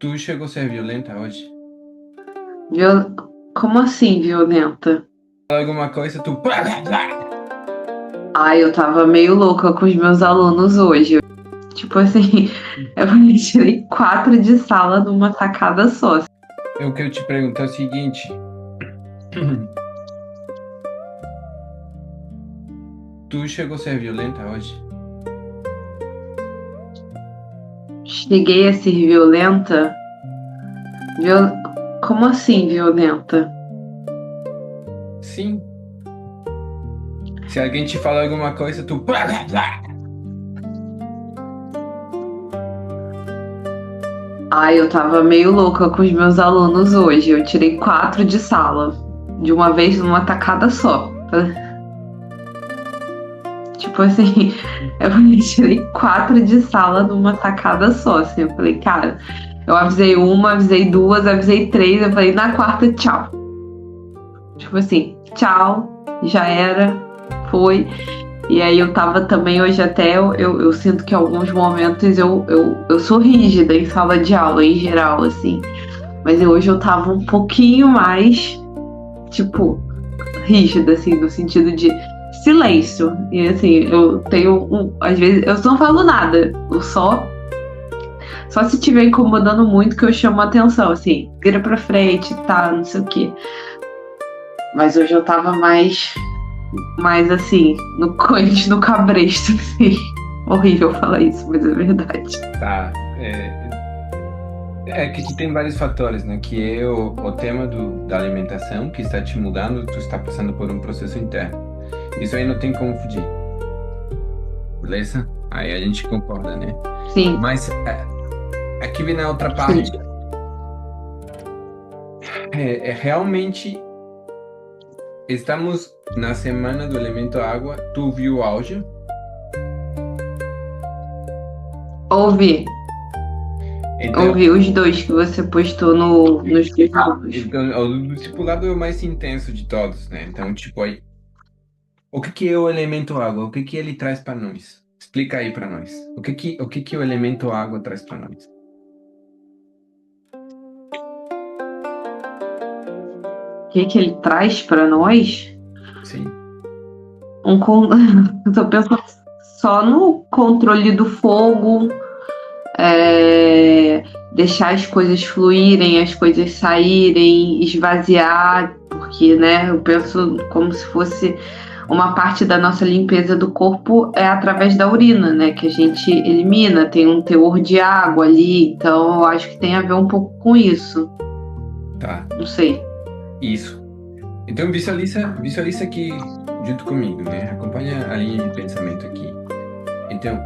Tu chegou a ser violenta hoje? Viol... Como assim, violenta? Alguma coisa, tu. Plá, plá, plá. Ai, eu tava meio louca com os meus alunos hoje. Tipo assim, eu tirei quatro de sala numa tacada só. Eu quero te perguntar o seguinte: tu chegou a ser violenta hoje? Cheguei a ser violenta? Viol... Como assim, violenta? Sim. Se alguém te fala alguma coisa, tu. Plá, plá, plá. Ai, eu tava meio louca com os meus alunos hoje. Eu tirei quatro de sala, de uma vez numa tacada só. Tipo assim, eu tirei quatro de sala numa tacada só. Assim, eu falei, cara, eu avisei uma, avisei duas, avisei três. Eu falei, na quarta, tchau. Tipo assim, tchau, já era, foi. E aí eu tava também hoje até, eu sinto que em alguns momentos eu sou rígida em sala de aula, em geral, assim. Mas hoje eu tava um pouquinho mais, tipo, rígida, assim, no sentido de silêncio. E assim, eu tenho às vezes eu não falo nada, eu só se estiver incomodando muito que eu chamo a atenção, assim, vira pra frente, tá, não sei o quê. Mas hoje eu tava mais assim, no coente, no cabresto, assim. Horrível falar isso, mas é verdade. Tá. É que tem vários fatores, né? Que é o tema da alimentação que está te mudando, tu está passando por um processo interno. Isso aí não tem como fugir, beleza? Aí a gente concorda, né? Sim, Mas aqui vem a outra parte. sim. Realmente estamos na semana do elemento água. Tu viu o áudio? Ouvi, Então, ouvi os dois que você postou nos grupos. o discipulado é o mais intenso de todos, né? Então, tipo, aí, o que que é o elemento água? O que que ele traz para nós? Explica aí para nós. O que que o elemento água traz para nós? O que ele traz para nós? Sim. Um, eu tô pensando só no controle do fogo, é, deixar as coisas fluírem, as coisas saírem, esvaziar, porque, né, eu penso como se fosse uma parte da nossa limpeza do corpo é através da urina, né, que a gente elimina, tem um teor de água ali, então eu acho que tem a ver um pouco com isso, Tá. não sei. Isso. Então visualiza aqui junto comigo, né? Acompanha a linha de pensamento aqui. Então,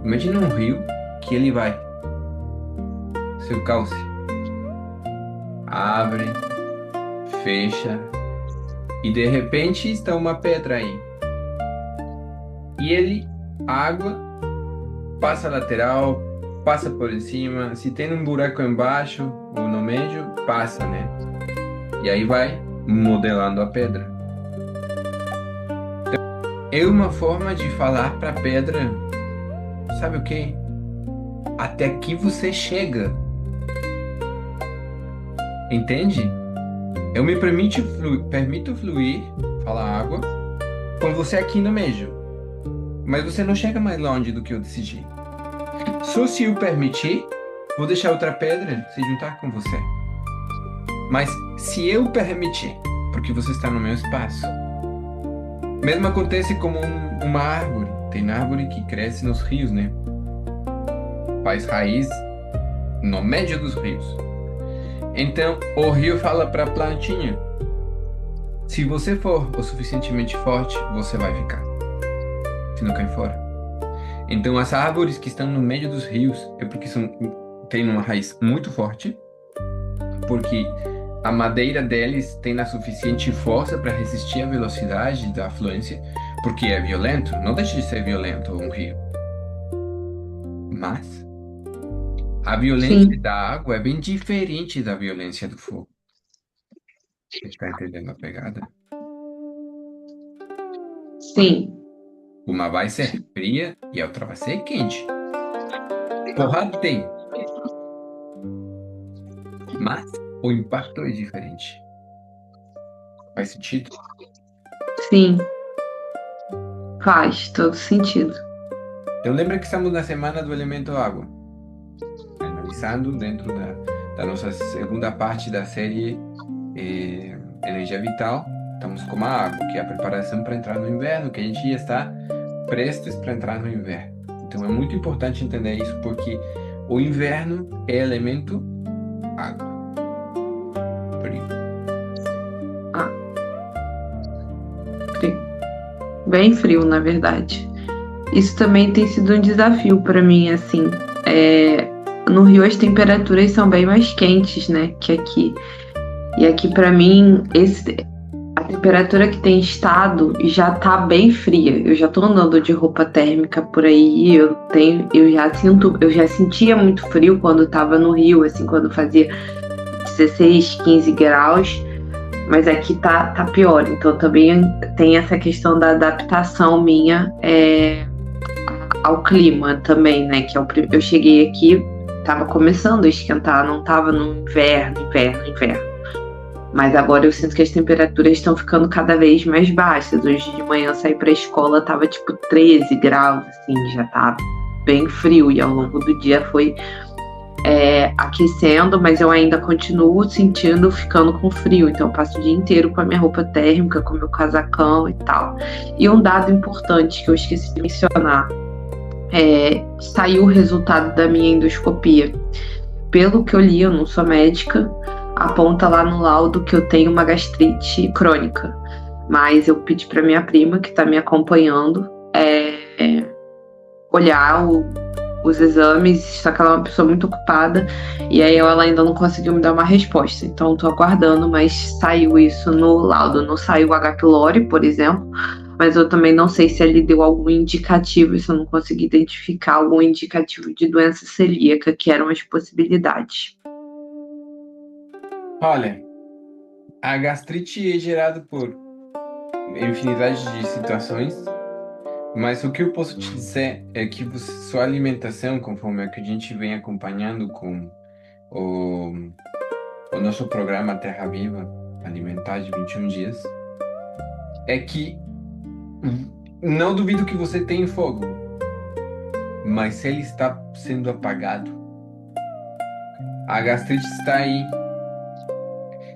imagina um rio que ele vai, seu cauce abre, fecha e de repente está uma pedra aí. E ele, a água passa lateral, passa por cima. Se tem um buraco embaixo ou no meio, passa, né? E aí vai modelando a pedra. É uma forma de falar para a pedra, sabe o quê? Até aqui você chega, entende? Eu me permito fluir, fala água, com você aqui no meio. Mas você não chega mais longe do que eu decidi. Só se eu permitir, vou deixar outra pedra se juntar com você. Mas se eu permitir, porque você está no meu espaço. Mesmo acontece como uma árvore. Tem árvore que cresce nos rios, né? Faz raiz no meio dos rios. Então, o rio fala para a plantinha: se você for o suficientemente forte, você vai ficar. Se não cai fora. Então, as árvores que estão no meio dos rios é porque têm uma raiz muito forte, porque a madeira deles tem a suficiente força para resistir à velocidade da afluência, porque é violento, não deixa de ser violento um rio. Mas a violência Sim, da água é bem diferente da violência do fogo. Você está entendendo a pegada? sim. Uma vai ser fria e a outra vai ser quente. Porrada tem. mas o impacto é diferente. Faz sentido? Sim, faz todo sentido. Então lembra que estamos na semana do elemento água, analisando dentro da nossa segunda parte da série Energia Vital. Estamos com a água, que é a preparação para entrar no inverno, que a gente já está prestes para entrar no inverno. Então é muito importante entender isso, porque o inverno é elemento água, frio. Ah, frio. Bem frio, na verdade. Isso também tem sido um desafio para mim, assim. No Rio as temperaturas são bem mais quentes, né, que aqui. E aqui para mim a temperatura que tem estado já tá bem fria. Eu já tô andando de roupa térmica por aí. Eu já sentia muito frio quando tava no Rio, assim, quando fazia 16, 15 graus. Mas aqui tá pior. Então também tem essa questão da adaptação minha ao clima também, né? Eu cheguei aqui, tava começando a esquentar, não tava no inverno. Mas agora eu sinto que as temperaturas estão ficando cada vez mais baixas. Hoje de manhã eu saí pra escola, tava tipo 13 graus, assim, já tá bem frio. E ao longo do dia foi aquecendo, mas eu ainda continuo sentindo, ficando com frio. Então eu passo o dia inteiro com a minha roupa térmica, com o meu casacão e tal. E um dado importante que eu esqueci de mencionar, saiu o resultado da minha endoscopia. Pelo que eu li, eu não sou médica, aponta lá no laudo que eu tenho uma gastrite crônica. Mas eu pedi para minha prima, que está me acompanhando, olhar os exames, só que ela é uma pessoa muito ocupada, e aí ela ainda não conseguiu me dar uma resposta. Então estou aguardando, mas saiu isso no laudo. Não saiu o H. pylori, por exemplo, mas eu também não sei se ele deu algum indicativo, se eu não consegui identificar algum indicativo de doença celíaca, que eram as possibilidades. Olha, a gastrite é gerada por infinidade de situações, mas o que eu posso te dizer é que sua alimentação, conforme a que a gente vem acompanhando com o, o nosso programa Terra Viva Alimentar de 21 dias, é que não duvido que você tenha fogo, mas ele está sendo apagado. A gastrite está aí,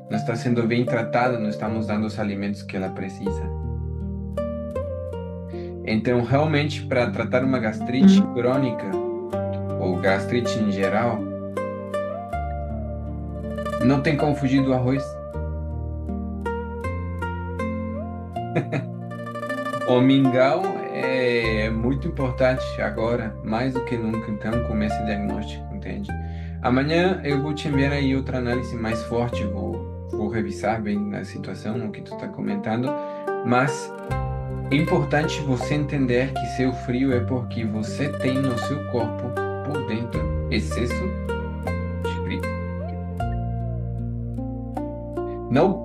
não está sendo bem tratada, não estamos dando os alimentos que ela precisa. Então, realmente, para tratar uma gastrite crônica ou gastrite em geral, não tem como fugir do arroz. O mingau é muito importante agora, mais do que nunca, então comece o diagnóstico, entende? Amanhã eu vou te enviar aí outra análise mais forte, vou revisar bem a situação, o que tu está comentando, mas é importante você entender que seu frio é porque você tem no seu corpo, por dentro, excesso de frio.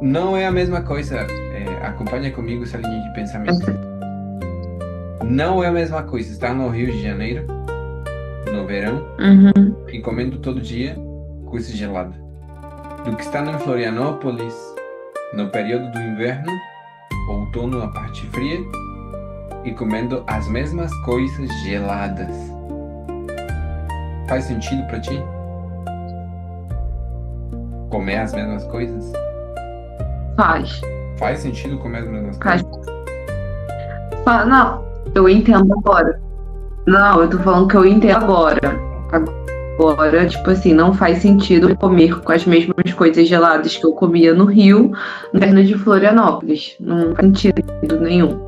Não é a mesma coisa, acompanha comigo essa linha de pensamento. Não é a mesma coisa estar no Rio de Janeiro, no verão, e comendo todo dia coisa gelada, do que estar em Florianópolis, no período do inverno, outono, a parte fria, e comendo as mesmas coisas geladas. Faz sentido para ti? Comer as mesmas coisas? Faz. Faz sentido comer as mesmas coisas? Não, eu entendo agora. Não, eu tô falando que eu entendo agora. Agora, tipo assim, não faz sentido eu comer com as mesmas coisas geladas que eu comia no Rio, no inverno de Florianópolis. Não faz sentido nenhum.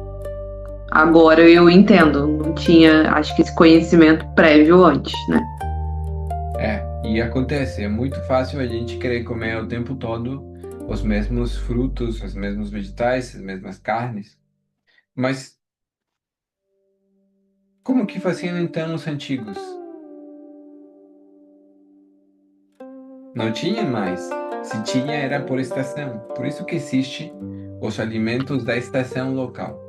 Agora eu entendo. Não tinha, acho que esse conhecimento prévio antes, né? E acontece, é muito fácil a gente querer comer o tempo todo os mesmos frutos, os mesmos vegetais, as mesmas carnes. Mas como que faziam então os antigos? Não tinha mais. Se tinha, era por estação. Por isso que existe os alimentos da estação local.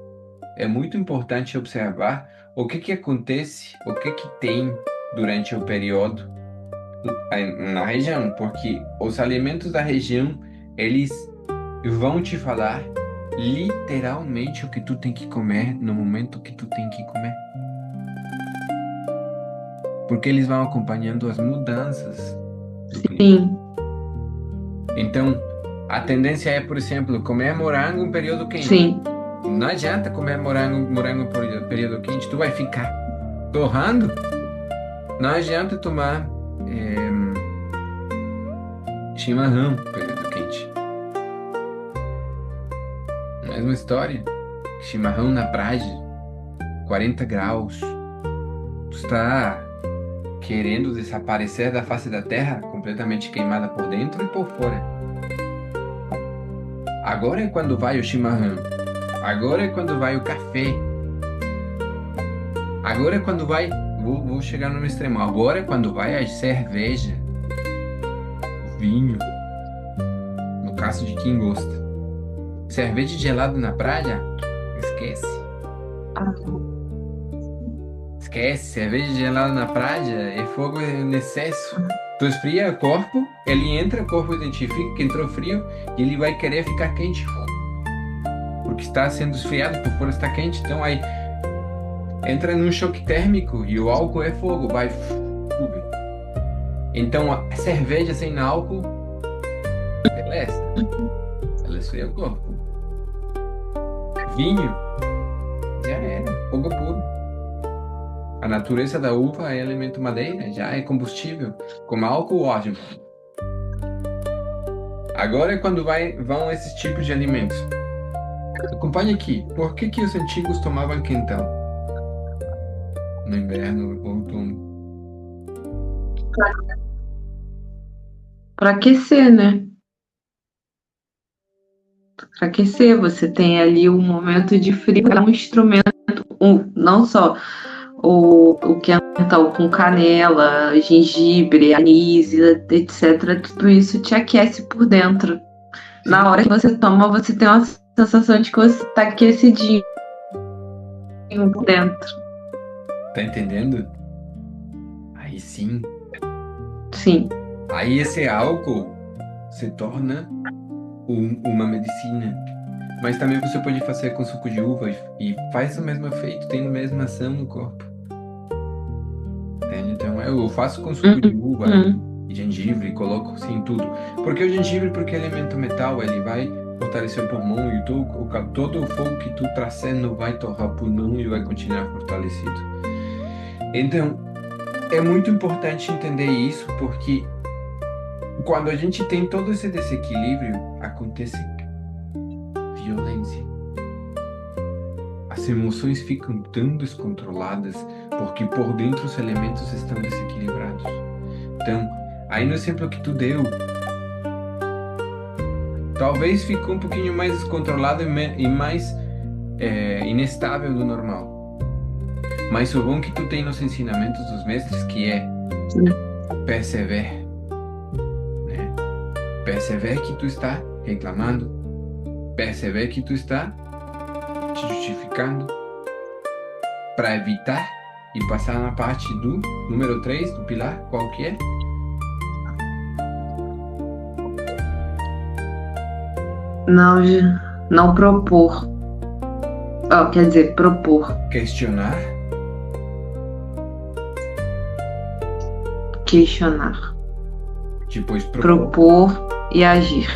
É muito importante observar o que acontece, o que tem durante o período na região, porque os alimentos da região, eles vão te falar literalmente o que tu tem que comer no momento que tu tem que comer. Porque eles vão acompanhando as mudanças do clima. Sim, Então, a tendência é, por exemplo, comer morango em período quente. sim. Não adianta comer morango em período quente, tu vai ficar torrando. Não adianta tomar chimarrão em período quente. Mesma história. Chimarrão na praia, 40 graus. Tu está querendo desaparecer da face da terra, completamente queimada por dentro e por fora. Agora é quando vai o chimarrão. Agora é quando vai o café. Agora é quando vai. Vou chegar no extremo. Agora é quando vai a cerveja, o vinho. No caso de quem gosta. Cerveja gelada na praia? Esquece. Esquece. Cerveja gelada na praia é fogo em excesso. Tu esfria o corpo, ele entra, o corpo identifica que entrou frio e ele vai querer ficar quente. Porque está sendo esfriado, por fora está quente. Então aí entra num choque térmico e o álcool é fogo, vai subir. Então a cerveja sem álcool, beleza. Ela esfria o corpo. Vinho, já era, fogo puro. A natureza da uva é elemento madeira, já é combustível. Com álcool, ótimo. Agora é quando vão esses tipos de alimentos. Acompanhe aqui. Por que os antigos tomavam quentão? No inverno, no outono. Para aquecer, né? Para aquecer, você tem ali um momento de frio, é um instrumento, não só o quentão com canela, gengibre, anis, etc. Tudo isso te aquece por dentro. Na hora que você toma, você tem uma sensação de que você está aquecidinho por dentro. Tá entendendo? Aí sim. Sim. Aí esse álcool se torna uma medicina. Mas também você pode fazer com suco de uva e faz o mesmo efeito, tem a mesma ação no corpo. Entende? Então eu faço com suco de uva e gengibre, coloco assim tudo. Porque o gengibre, porque é elemento metal, ele vai fortalecer o pulmão e todo o fogo que tu trazendo vai torrar o pulmão e vai continuar fortalecido. Então, é muito importante entender isso, porque quando a gente tem todo esse desequilíbrio, acontece violência. As emoções ficam tão descontroladas porque por dentro os elementos estão desequilibrados. Então, aí no exemplo que tu deu, talvez ficou um pouquinho mais descontrolado e mais inestável do normal. Mas o bom que tu tem nos ensinamentos dos mestres que é persevere, né? Persevere que tu está reclamando, persevere que tu está te justificando para evitar e passar na parte do número 3 do pilar, qual que é? Não propor. Quer dizer, propor. Questionar. Questionar. Depois propor e agir.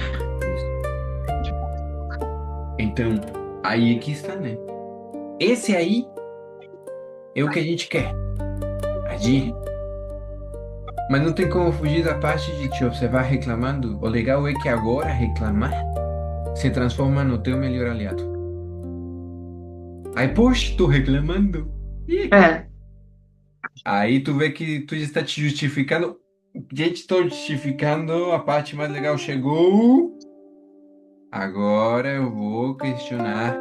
Então, aí é que está, né? Esse aí é o que a gente quer. Agir. Mas não tem como fugir da parte de te observar reclamando. O legal é que agora reclamar se transforma no teu melhor aliado. Aí, poxa, tô reclamando. Aí tu vê que tu já está te justificando. Gente, estou justificando, a parte mais legal chegou. Agora eu vou questionar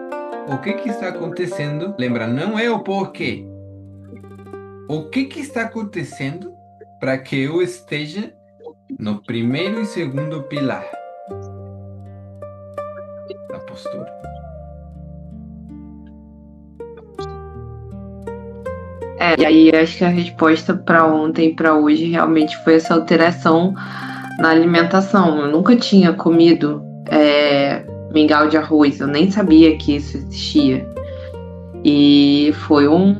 o que está acontecendo. Lembra, não é o porquê. O que está acontecendo para que eu esteja no primeiro e segundo pilar da postura? E aí acho que a resposta para ontem e para hoje realmente foi essa alteração na alimentação. Eu nunca tinha comido mingau de arroz, eu nem sabia que isso existia. E foi um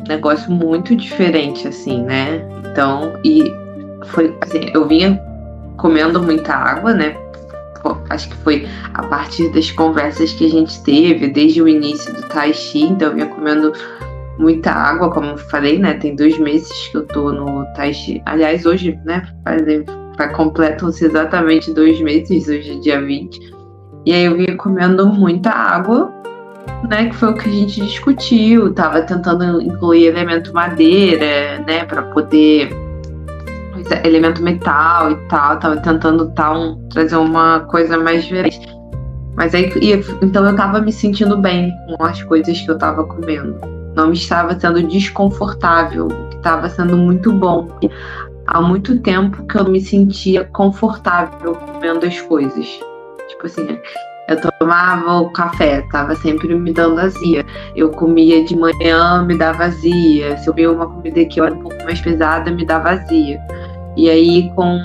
negócio muito diferente, assim, né? Então, e foi assim, eu vinha comendo muita água, né? Pô, acho que foi a partir das conversas que a gente teve desde o início do Tai Chi, então eu vinha comendo muita água, como eu falei, né? Tem 2 meses que eu tô no Tai Chi. Aliás, hoje, né? Completam-se exatamente 2 meses, hoje é dia 20. E aí eu vinha comendo muita água, né? Que foi o que a gente discutiu. Tava tentando incluir elemento madeira, né? Para poder elemento metal e tal, tava tentando trazer uma coisa mais diferente. Mas aí, então eu tava me sentindo bem com as coisas que eu tava comendo. Não me estava sendo desconfortável, o que estava sendo muito bom. Há muito tempo que eu me sentia confortável comendo as coisas. Tipo assim, eu tomava o café, tava sempre me dando azia. Eu comia de manhã, me dava azia. Se eu comia uma comida que era um pouco mais pesada, me dava azia. E aí, com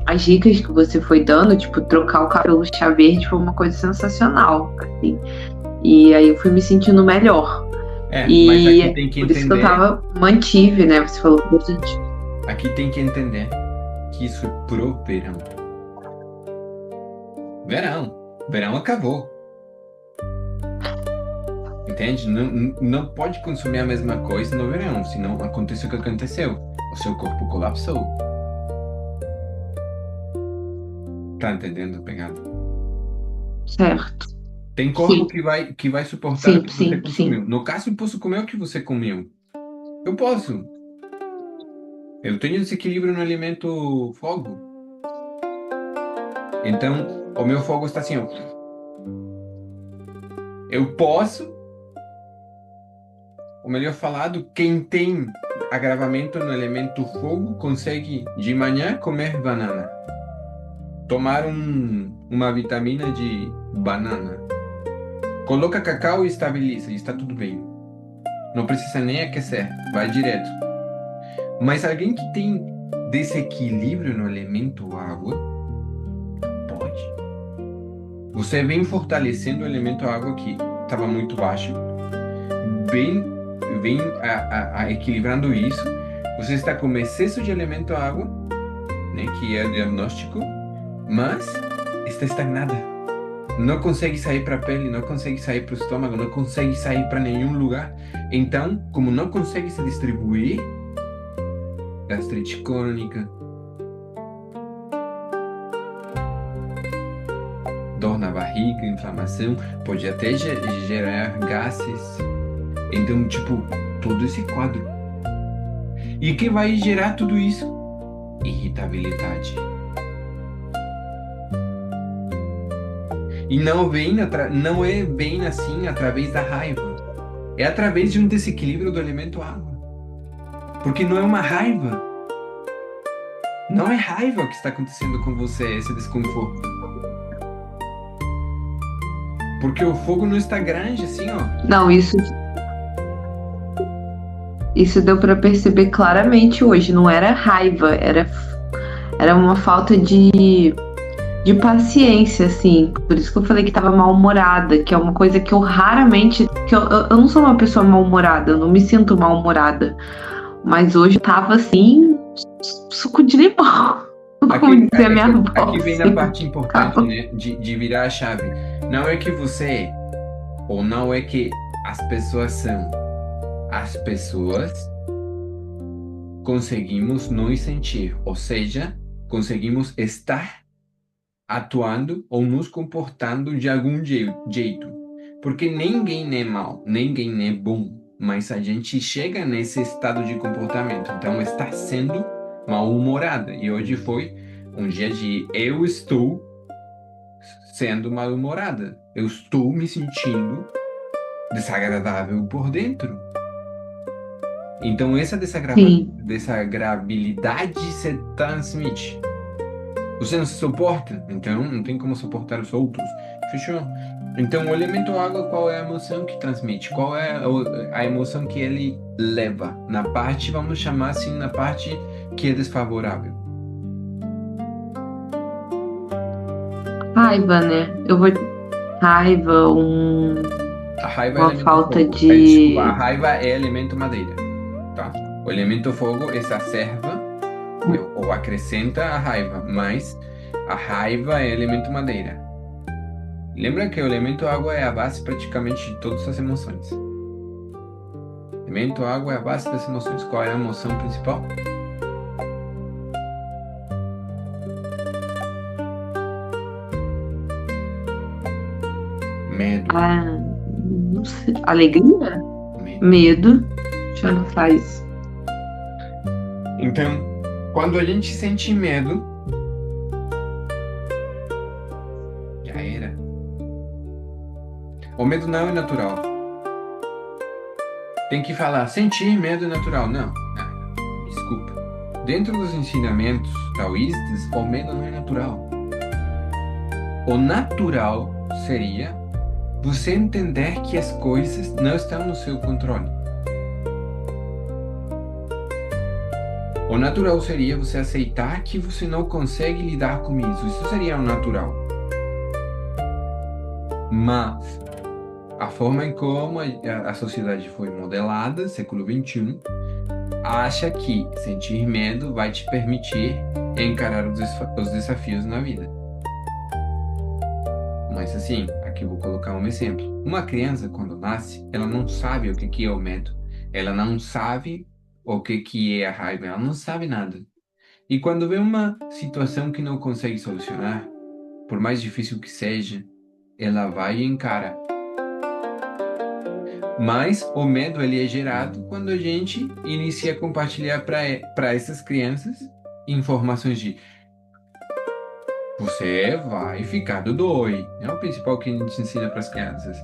as dicas que você foi dando, tipo, trocar o café pelo chá verde foi uma coisa sensacional, assim. E aí eu fui me sentindo melhor. Mas aqui tem que por isso que eu entender. mantive, né? Você falou positivo. Aqui tem que entender que isso é pro verão. Verão acabou. Entende? Não pode consumir a mesma coisa no verão, senão acontece o que aconteceu. O seu corpo colapsou. Tá entendendo a pegada? Certo. Tem corpo Sim. que vai suportar o que você Sim. consumiu. No caso, eu posso comer o que você comeu. Eu posso. Eu tenho desequilíbrio no alimento fogo. Então, o meu fogo está assim, ó. Eu posso, ou melhor falado, quem tem agravamento no elemento fogo consegue de manhã comer banana. Tomar uma vitamina de banana. Coloca cacau e estabiliza, e está tudo bem. Não precisa nem aquecer, vai direto. Mas alguém que tem desequilíbrio no elemento água, pode. Você vem fortalecendo o elemento água aqui, estava muito baixo, vem equilibrando isso. Você está com excesso de elemento água, né, que é o diagnóstico, mas está estagnada. Não consegue sair para a pele, não consegue sair para o estômago, não consegue sair para nenhum lugar. Então, como não consegue se distribuir, gastrite crônica, dor na barriga, inflamação, pode até gerar gases. Então, tipo, todo esse quadro. E o que vai gerar tudo isso? Irritabilidade. E não é bem assim através da raiva. É através de um desequilíbrio do elemento água. Porque não é uma raiva. Não é raiva que está acontecendo com você, esse desconforto. Porque o fogo não está grande assim, ó. Não, isso deu para perceber claramente hoje. Não era raiva, era uma falta de paciência, assim. Por isso que eu falei que tava mal-humorada, que é uma coisa que eu raramente. Que eu não sou uma pessoa mal-humorada, eu não me sinto mal-humorada. Mas hoje eu tava assim, suco de limão. Como dizia minha avó. Aqui vem a parte importante, né? De virar a chave. Não é que você, ou não é que as pessoas são. As pessoas conseguimos nos sentir, ou seja, conseguimos estar atuando ou nos comportando de algum jeito. Porque ninguém é mal, ninguém é bom, mas a gente chega nesse estado de comportamento. Então está sendo mal-humorada. E hoje foi um dia de eu estou sendo mal-humorada. Eu estou me sentindo desagradável por dentro. Então essa desagradabilidade se transmite. Você não se suporta, então não tem como suportar os outros. Fechou? Então, o elemento água, qual é a emoção que transmite? Qual é a emoção que ele leva? Na parte, vamos chamar assim, na parte que é desfavorável. Raiva, né? Eu vou. Raiva, A raiva é uma elemento falta fogo. Desculpa, a de. raiva é elemento madeira, tá? O elemento fogo exacerba ou acrescenta a raiva, mas a raiva é elemento madeira. Lembra que o elemento água é a base praticamente de todas as emoções. O elemento água é a base das emoções. Qual é a emoção principal? Medo. Ah, não sei. Alegria? Medo. Medo. Já não faz. Então, quando a gente sente medo, já era. O medo não é natural. Tem que falar, sentir medo é natural. Não, não, desculpa. Dentro dos ensinamentos taoístas, o medo não é natural. O natural seria você entender que as coisas não estão no seu controle. O natural seria você aceitar que você não consegue lidar com isso. Isso seria o natural. Mas a forma em como a sociedade foi modelada, século XXI, acha que sentir medo vai te permitir encarar os desafios na vida. Mas assim, aqui eu vou colocar um exemplo. Uma criança, quando nasce, ela não sabe o que é o medo. Ela não sabe o que é a raiva. Ela não sabe nada. E quando vê uma situação que não consegue solucionar, por mais difícil que seja, ela vai e encara. Mas o medo ele é gerado quando a gente inicia a compartilhar para essas crianças informações de você vai ficar do dói. É o principal que a gente ensina para as crianças.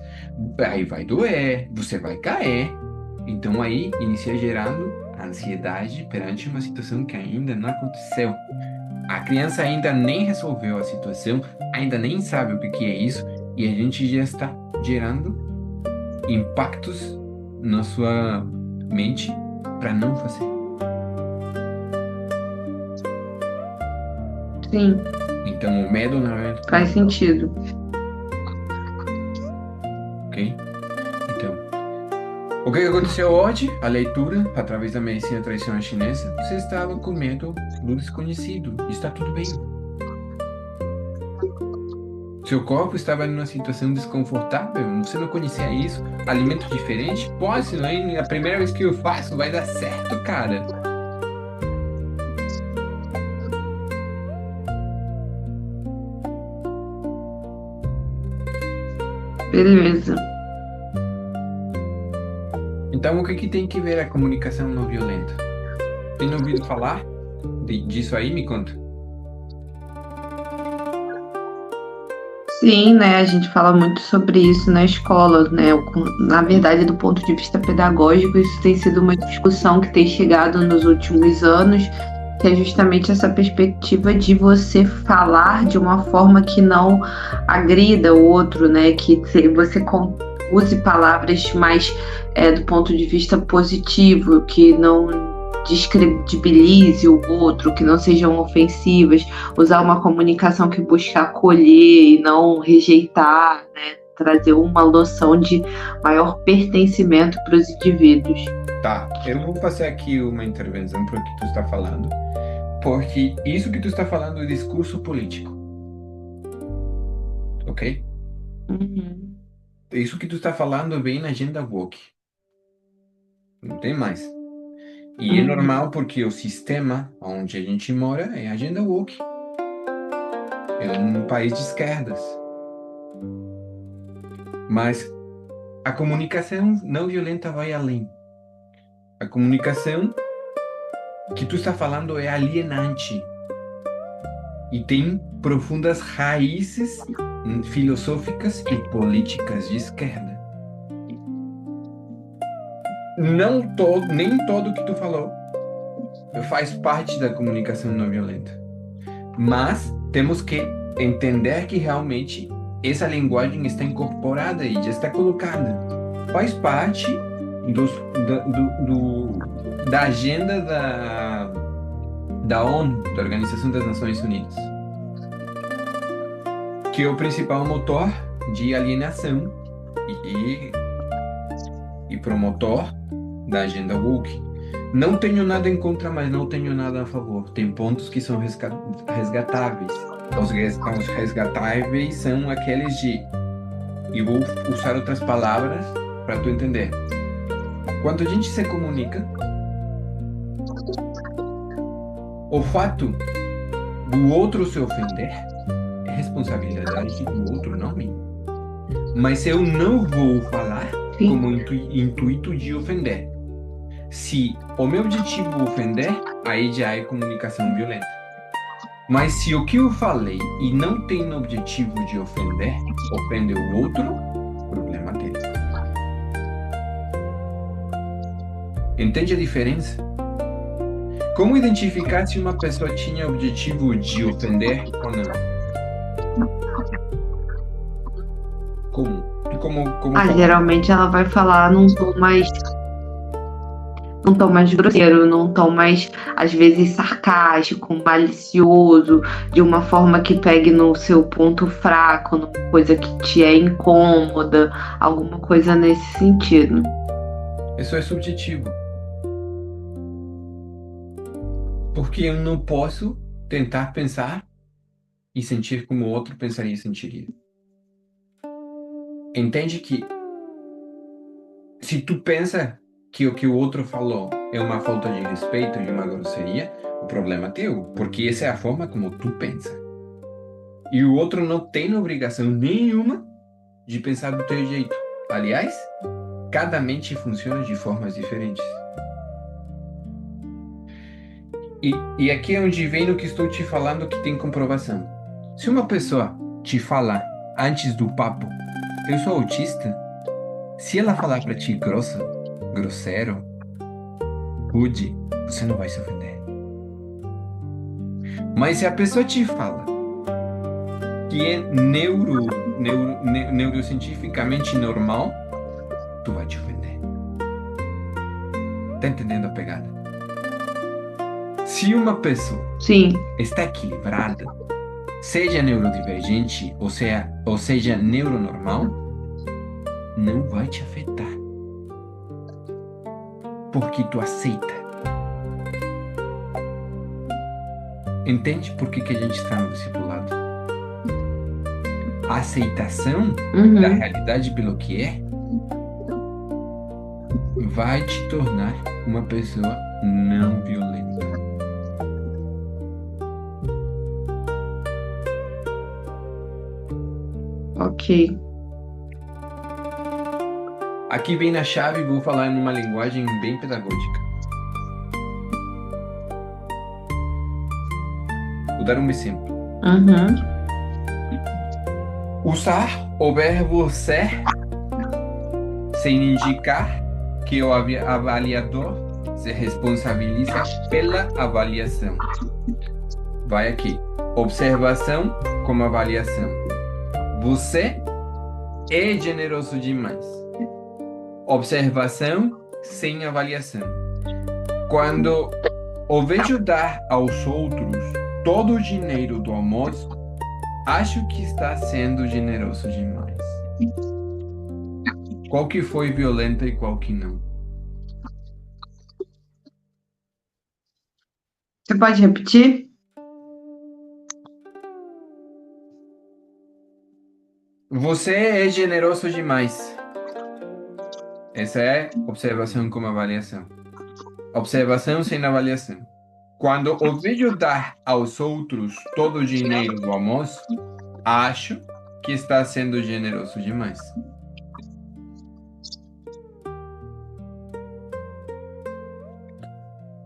Aí vai doer, você vai cair. Então aí inicia gerando ansiedade perante uma situação que ainda não aconteceu. A criança ainda nem resolveu a situação, ainda nem sabe o que é isso, e a gente já está gerando impactos na sua mente para não fazer, Sim, então o medo não é faz natural, sentido. ok? Então, o que aconteceu hoje? A leitura, através da medicina tradicional chinesa, você estava com medo do desconhecido, está tudo bem. Seu corpo estava em uma situação desconfortável, você não conhecia isso, alimento diferente, pode, não é a primeira vez que eu faço, vai dar certo, cara. Beleza. Então, o que tem que ver a comunicação não violenta? Tem ouvido falar disso aí? Me conta. Sim, né? A gente fala muito sobre isso na escola, né? Na verdade, do ponto de vista pedagógico, isso tem sido uma discussão que tem chegado nos últimos anos, que é justamente essa perspectiva de você falar de uma forma que não agrida o outro, né? Que você use palavras mais do ponto de vista positivo, que não descredibilize o outro, que não sejam ofensivas, usar uma comunicação que busca acolher e não rejeitar, né? Trazer uma noção de maior pertencimento para os indivíduos. Tá, eu vou fazer aqui uma intervenção para o que tu está falando, porque isso que tu está falando é discurso político, ok? Uhum. Isso que tu está falando vem na agenda woke, não tem mais. E é Uhum. normal porque o sistema onde a gente mora é agenda woke. É um país de esquerdas. Mas a comunicação não violenta vai além. A comunicação que tu está falando é alienante e tem profundas raízes filosóficas e políticas de esquerda. Não todo, nem todo que tu falou faz parte da comunicação não violenta. Mas temos que entender que realmente essa linguagem está incorporada e já está colocada. Faz parte da agenda da ONU, da Organização das Nações Unidas, que é o principal motor de alienação e promotor da agenda woke. Não tenho nada em contra, mas não tenho nada a favor. Tem pontos que são resgatáveis. Os resgatáveis são aqueles de... E vou usar outras palavras para tu entender. Quando a gente se comunica, o fato do outro se ofender é responsabilidade do outro, não minha. Mas eu não vou falar como intuito de ofender. Se o meu objetivo é ofender, aí já é comunicação violenta. Mas se o que eu falei e não tem no objetivo de ofender, ofende o outro, problema dele. Entende a diferença? Como identificar se uma pessoa tinha o objetivo de ofender ou não? Como geralmente ela vai falar num tom mais grosseiro, num tom mais, às vezes, sarcástico, malicioso, de uma forma que pegue no seu ponto fraco, numa coisa que te é incômoda, alguma coisa nesse sentido. Isso é subjetivo. Porque eu não posso tentar pensar e sentir como o outro pensaria e sentiria. Entende que se tu pensa que o que o outro falou é uma falta de respeito e uma grosseria, o problema é teu, porque essa é a forma como tu pensa. E o outro não tem obrigação nenhuma de pensar do teu jeito. Aliás, cada mente funciona de formas diferentes. E aqui é onde vem no que estou te falando que tem comprovação. Se uma pessoa te falar antes do papo, eu sou autista, se ela falar pra ti grosseiro, rude, você não vai se ofender. Mas se a pessoa te fala que é neurocientificamente normal, tu vai te ofender. Tá entendendo a pegada? Se uma pessoa está equilibrada, seja neurodivergente ou seja neuronormal, não vai te afetar. Porque tu aceita. Entende por que a gente está no discipulado? A aceitação da realidade pelo que é vai te tornar uma pessoa não violenta. Ok. Aqui vem na chave, vou falar numa linguagem bem pedagógica. Vou dar um exemplo. Usar o verbo ser sem indicar que o avaliador se responsabiliza pela avaliação. Vai aqui. Observação como avaliação. Você é generoso demais. Observação sem avaliação. Quando o vejo dar aos outros todo o dinheiro do almoço, acho que está sendo generoso demais. Qual que foi violenta e qual que não? Você pode repetir? Você é generoso demais. Essa é observação como avaliação. Observação sem avaliação. Quando o vejo dar aos outros todo o dinheiro do almoço, acho que está sendo generoso demais.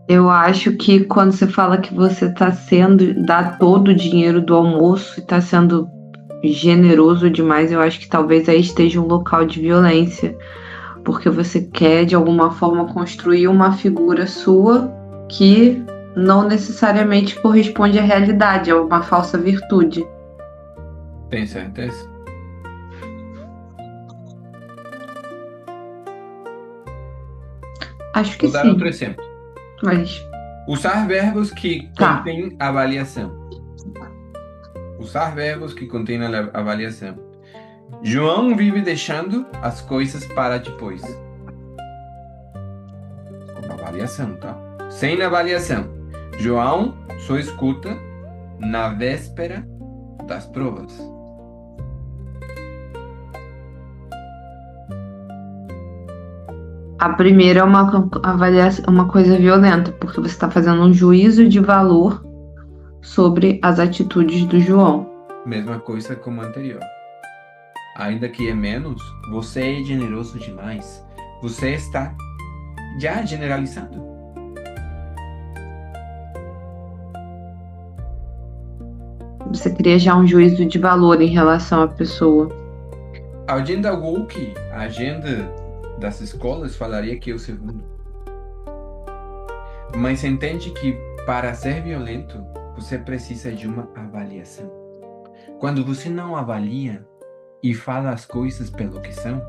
Eu acho que quando você fala que você dá todo o dinheiro do almoço e está sendo generoso demais, eu acho que talvez aí esteja um local de violência, porque você quer de alguma forma construir uma figura sua que não necessariamente corresponde à realidade, é uma falsa virtude. Tem certeza? Acho que Vou dar outro sim, exemplo. mas Usar verbos que tá. contêm avaliação. Usar verbos que contêm avaliação. João vive deixando as coisas para depois. Com avaliação, tá? Sem avaliação. João só escuta na véspera das provas. A primeira é uma avaliação, uma coisa violenta, porque você está fazendo um juízo de valor sobre as atitudes do João. Mesma coisa como a anterior. Ainda que é menos, você é generoso demais. Você está já generalizando. Você cria já um juízo de valor em relação à pessoa. A agenda woke, a agenda das escolas, falaria que é o segundo. Mas entende que para ser violento, você precisa de uma avaliação. Quando você não avalia e fala as coisas pelo que são,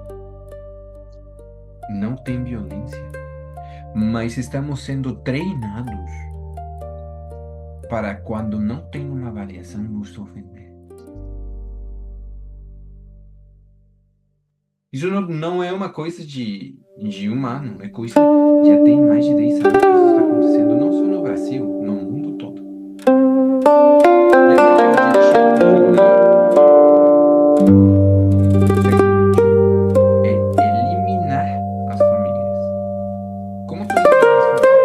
não tem violência. Mas estamos sendo treinados para quando não tem uma avaliação nos ofender. Isso não é uma coisa de humano, é coisa já tem mais de 10 anos que isso está acontecendo, não só no Brasil, no mundo todo. Lembra que o objetivo do século XXI é eliminar as famílias. Como tu elimina as famílias?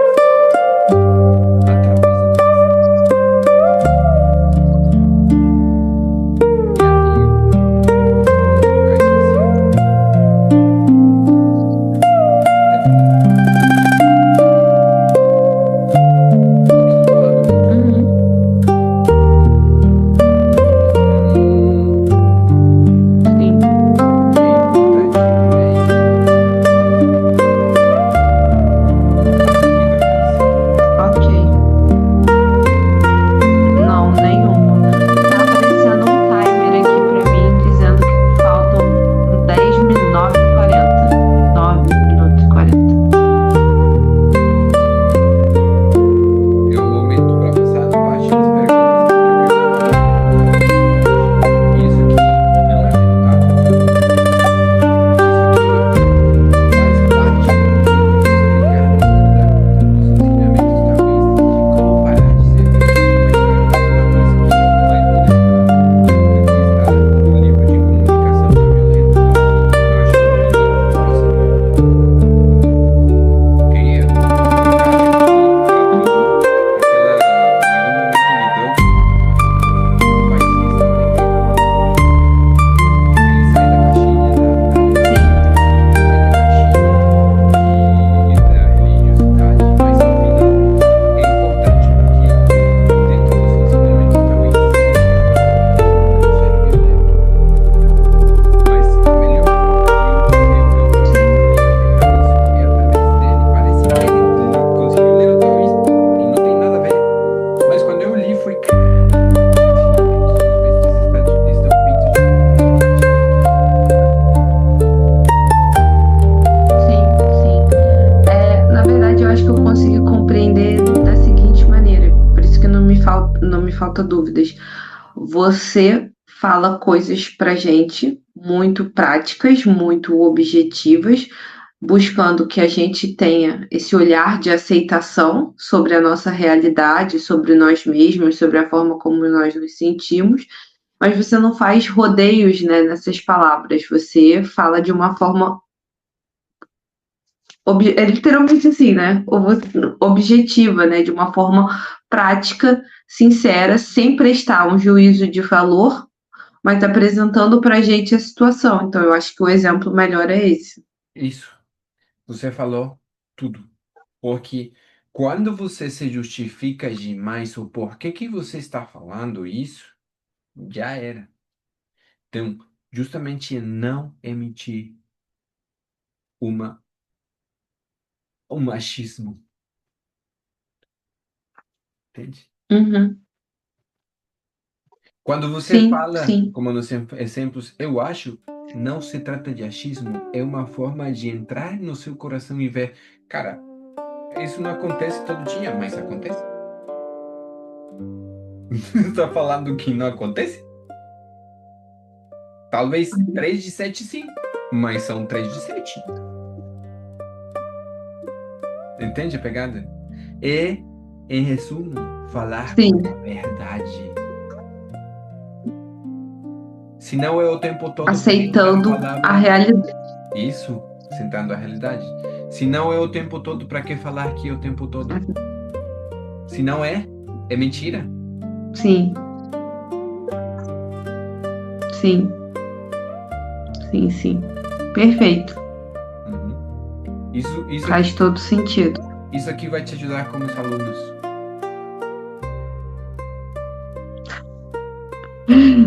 Através da educação. E aí, educar especial. Uhum, sim, É importante tá seguindo a lição. ok. Não, nenhuma. Tá aparecendo um timer aqui pra mim dizendo que faltam 10 minutos, 9h40. 9 minutos e 40. É o momento para passar a parte das perguntas, porque eu vou falar hoje. Isso aqui não é meu, tá? Isso aqui faz parte do que eu vou explicar dos ensinamentos, talvez, de como parar de ser violento, mas não é uma coisa que eu mais me lembro. Aqui está no livro de comunicação não violenta, que eu acho que eu li próximo. Queria colocar aqui algo, aquela, em algum momento me deu um país que estava lembrando. Ele sai da caixinha da religião, Sim, sai da caixinha da religiosidade, mas no final é importante porque dentro dos ensinamentos talvez seja não ser violento, mas melhor. Eu queria pegar isso e através dele parece que ele conseguiu ler o taoísmo e não tem nada a ver. Mas quando eu li foi, cara, os ensinamentos dos mestres estão feitos de uma prática. sim, sim. Na verdade, eu acho que eu consegui compreender da seguinte maneira, por isso que não me falta dúvidas. Você fala coisas pra gente muito práticas, muito objetivas, buscando que a gente tenha esse olhar de aceitação sobre a nossa realidade, sobre nós mesmos, sobre a forma como nós nos sentimos, mas você não faz rodeios, né, nessas palavras, você fala de uma forma é literalmente assim, né? Objetiva, né? De uma forma prática, sincera, sem prestar um juízo de valor, mas apresentando pra gente a situação. Então, eu acho que o exemplo melhor é esse. Isso, você falou tudo. Porque quando você se justifica demais o porquê que você está falando isso, já era. Então, justamente não emitir uma, um machismo. Entende? Uhum. Quando você Sim, fala, sim. como nos exemplos, eu acho, não se trata de achismo, é uma forma de entrar no seu coração e ver, cara, isso não acontece todo dia, mas acontece. Está falando que não acontece? Talvez 3 de 7 sim, mas são 3 de 7. Entende a pegada? É, em resumo, falar com Sim. a verdade. Se não é o tempo todo para escutar a Aceitando a palavra, realidade. isso, sentando a realidade. Se não é o tempo todo, para que falar que é o tempo todo? Se não é, é mentira. Sim, sim, sim, sim. Perfeito. Uhum. Isso Faz aqui, todo sentido. isso aqui vai te ajudar como os alunos.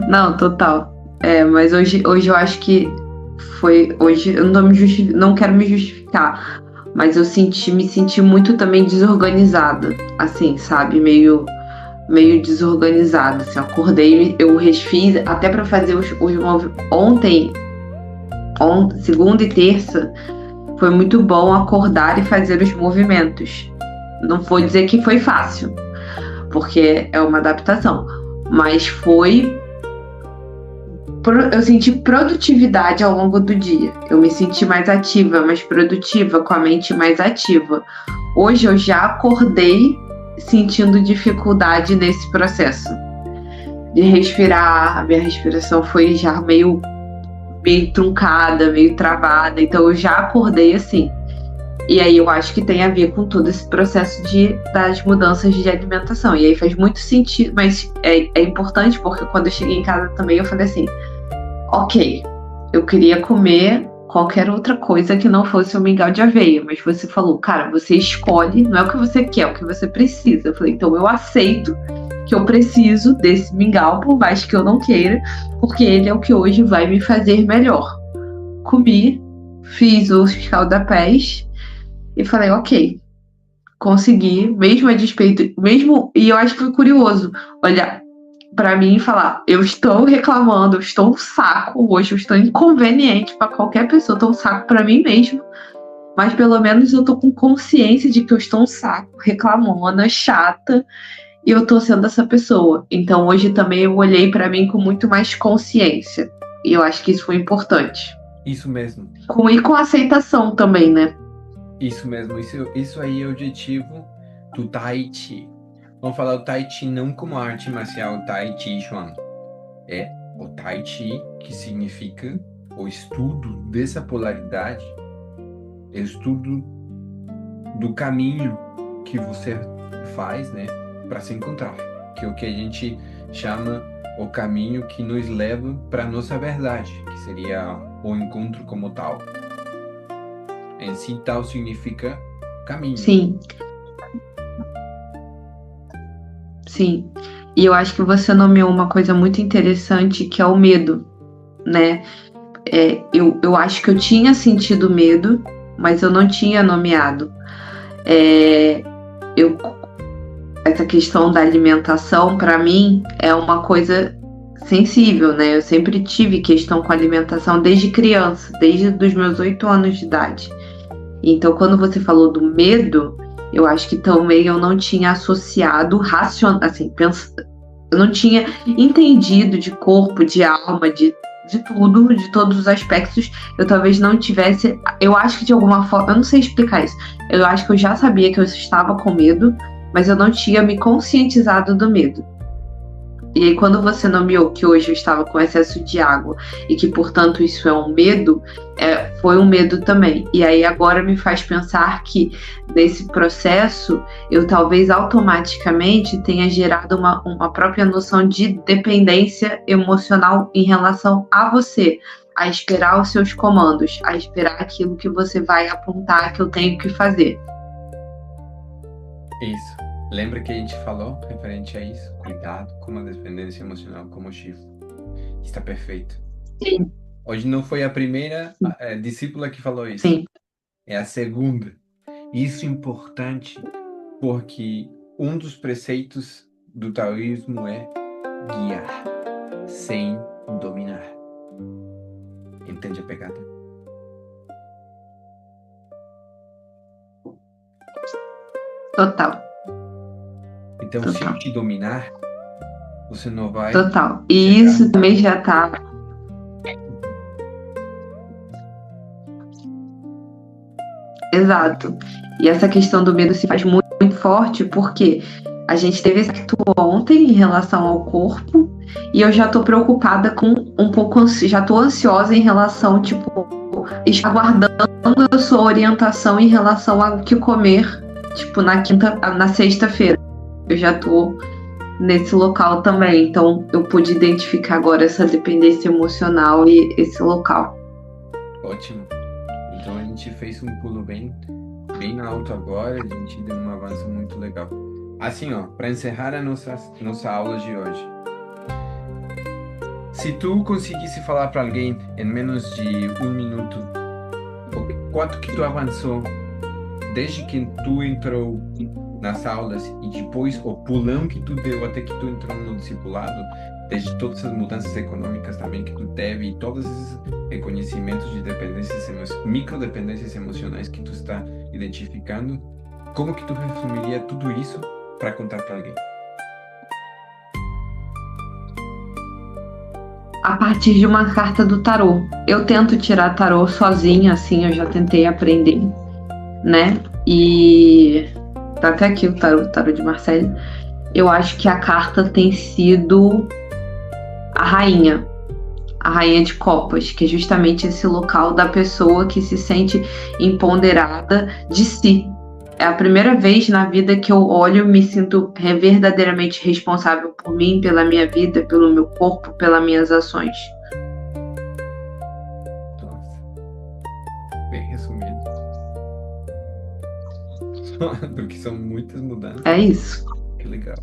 Não, total. É, mas hoje eu acho que foi. Hoje eu não, não quero me justificar, mas me senti muito também desorganizada, assim, sabe? Meio desorganizada. Assim, eu acordei, eu refiz, até para fazer ontem, segunda e terça, foi muito bom acordar e fazer os movimentos. Não vou dizer que foi fácil, porque é uma adaptação, mas eu senti produtividade ao longo do dia. Eu me senti mais ativa, mais produtiva, com a mente mais ativa. Hoje eu já acordei sentindo dificuldade nesse processo de respirar. A minha respiração foi já meio truncada, meio travada. Então eu já acordei assim. E aí eu acho que tem a ver com todo esse processo das mudanças de alimentação. E aí faz muito sentido, mas é importante porque quando eu cheguei em casa também eu falei assim, ok, eu queria comer qualquer outra coisa que não fosse o mingau de aveia, mas você falou, cara, você escolhe, não é o que você quer, é o que você precisa. Eu falei, então eu aceito que eu preciso desse mingau, por mais que eu não queira, porque ele é o que hoje vai me fazer melhor. Comi, fiz os calda-pés e falei, ok, consegui, mesmo a despeito, mesmo, e eu acho que foi curioso olhar para mim e falar, eu estou reclamando, eu estou um saco hoje, eu estou inconveniente para qualquer pessoa, eu estou um saco para mim mesmo, mas pelo menos eu estou com consciência de que eu estou um saco, reclamona, chata, e eu estou sendo essa pessoa. Então hoje também eu olhei para mim com muito mais consciência, e eu acho que isso foi importante. Isso mesmo. E com aceitação também, né? Isso mesmo. Isso aí é o objetivo do Tai Chi. Vamos falar do Tai Chi não como arte marcial Tai Chi Chuan. É o Tai Chi que significa o estudo dessa polaridade, é o estudo do caminho que você faz, né, para se encontrar, que é o que a gente chama o caminho que nos leva para nossa verdade, que seria o encontro como tal. Em si, tal significa caminho. Sim, sim. E eu acho que você nomeou uma coisa muito interessante que é o medo, né? Eu acho que eu tinha sentido medo, mas eu não tinha nomeado. É, eu, essa questão da alimentação, para mim, é uma coisa sensível, né? Eu sempre tive questão com alimentação desde criança, desde os meus 8 anos de idade. Então, quando você falou do medo, eu acho que também eu não tinha associado assim, eu não tinha entendido de corpo, de alma, de tudo, de todos os aspectos. Eu talvez não tivesse. Eu acho que de alguma forma. Eu não sei explicar isso. Eu acho que eu já sabia que eu estava com medo, mas eu não tinha me conscientizado do medo. E aí, quando você nomeou que hoje eu estava com excesso de água e que, portanto, isso é um medo, foi um medo também. E aí, agora me faz pensar que nesse processo eu talvez automaticamente tenha gerado uma própria noção de dependência emocional em relação a você, a esperar os seus comandos, a esperar aquilo que você vai apontar que eu tenho que fazer. Isso. Lembra que a gente falou referente a isso? Cuidado com a dependência emocional como chifre. Está perfeito. Sim, Hoje não foi a primeira discípula que falou isso. sim, É a segunda. Isso é importante porque Um dos preceitos do taoísmo é guiar, sem dominar. Entende a pegada? Total, Então, se eu total, te dominar, você não vai total. E chegar. isso também já tá. Exato. E essa questão do medo se faz muito, muito forte porque a gente teve esse ato ontem em relação ao corpo e eu já tô preocupada com um pouco, já tô ansiosa em relação, tipo, aguardando a sua orientação em relação ao que comer, tipo, na sexta-feira. Eu já tô nesse local também, então eu pude identificar agora essa dependência emocional e esse local. Ótimo. Então a gente fez um pulo bem alto agora, a gente deu um avanço muito legal. Assim, ó, para encerrar a nossa aula de hoje. Se tu conseguisse falar para alguém em menos de 1 minuto o quanto que tu avançou desde que tu entrou nas aulas e depois o pulão que tu deu até que tu entrou no discipulado, desde todas essas mudanças econômicas também que tu teve e todos esses reconhecimentos de microdependências emocionais que tu está identificando, como que tu resumiria tudo isso para contar para alguém? A partir de uma carta do tarô. Eu tento tirar tarô sozinha, assim, eu já tentei aprender, né? E tá até aqui o tarô de Marcele. Eu acho que a carta tem sido a rainha de copas, que é justamente esse local da pessoa que se sente empoderada de si. É a primeira vez na vida que eu olho e me sinto verdadeiramente responsável por mim, pela minha vida, pelo meu corpo, pelas minhas ações. Nossa, bem resumido. Porque são muitas mudanças. É isso. Que legal.